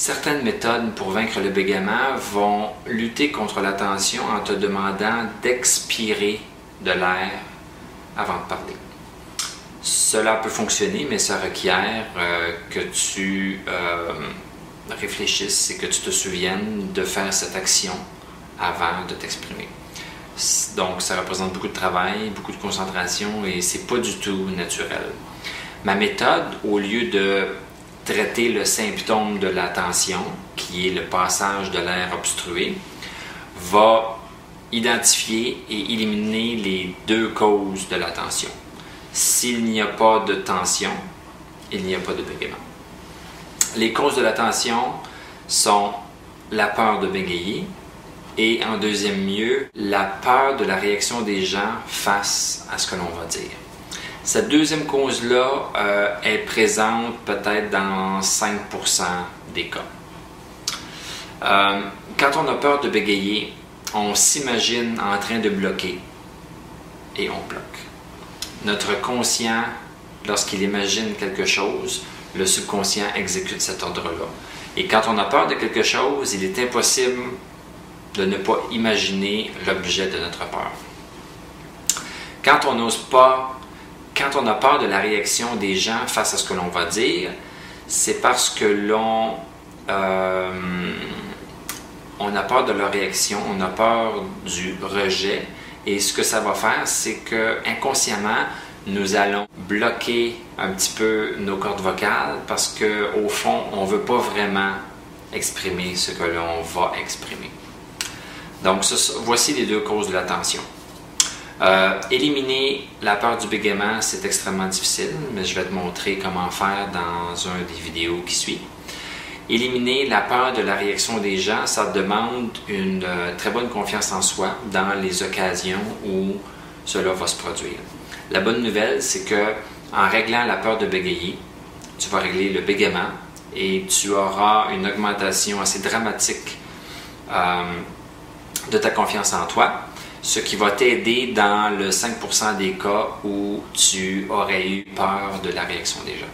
Certaines méthodes pour vaincre le bégaiement vont lutter contre la tension en te demandant d'expirer de l'air avant de parler. Cela peut fonctionner, mais ça requiert que tu réfléchisses et que tu te souviennes de faire cette action avant de t'exprimer. Donc, ça représente beaucoup de travail, beaucoup de concentration et c'est pas du tout naturel. Ma méthode, au lieu de traiter le symptôme de la tension, qui est le passage de l'air obstrué, va identifier et éliminer les deux causes de la tension. S'il n'y a pas de tension, il n'y a pas de bégaiement. Les causes de la tension sont la peur de bégayer et, en deuxième lieu, la peur de la réaction des gens face à ce que l'on va dire. Cette deuxième cause-là est présente peut-être dans 5% des cas. Quand on a peur de bégayer, on s'imagine en train de bloquer et on bloque. Notre conscient, lorsqu'il imagine quelque chose, le subconscient exécute cet ordre-là. Et quand on a peur de quelque chose, il est impossible de ne pas imaginer l'objet de notre peur. Quand on a peur de la réaction des gens face à ce que l'on va dire, c'est parce que on a peur de leur réaction, on a peur du rejet. Et ce que ça va faire, c'est que inconsciemment, nous allons bloquer un petit peu nos cordes vocales parce qu'au fond, on ne veut pas vraiment exprimer ce que l'on va exprimer. Donc, voici les deux causes de la tension. Éliminer la peur du bégaiement, c'est extrêmement difficile, mais je vais te montrer comment faire dans un des vidéos qui suit. Éliminer la peur de la réaction des gens, ça demande une très bonne confiance en soi dans les occasions où cela va se produire. La bonne nouvelle, c'est que en réglant la peur de bégayer, tu vas régler le bégaiement et tu auras une augmentation assez dramatique de ta confiance en toi, ce qui va t'aider dans le 5% des cas où tu aurais eu peur de la réaction des gens.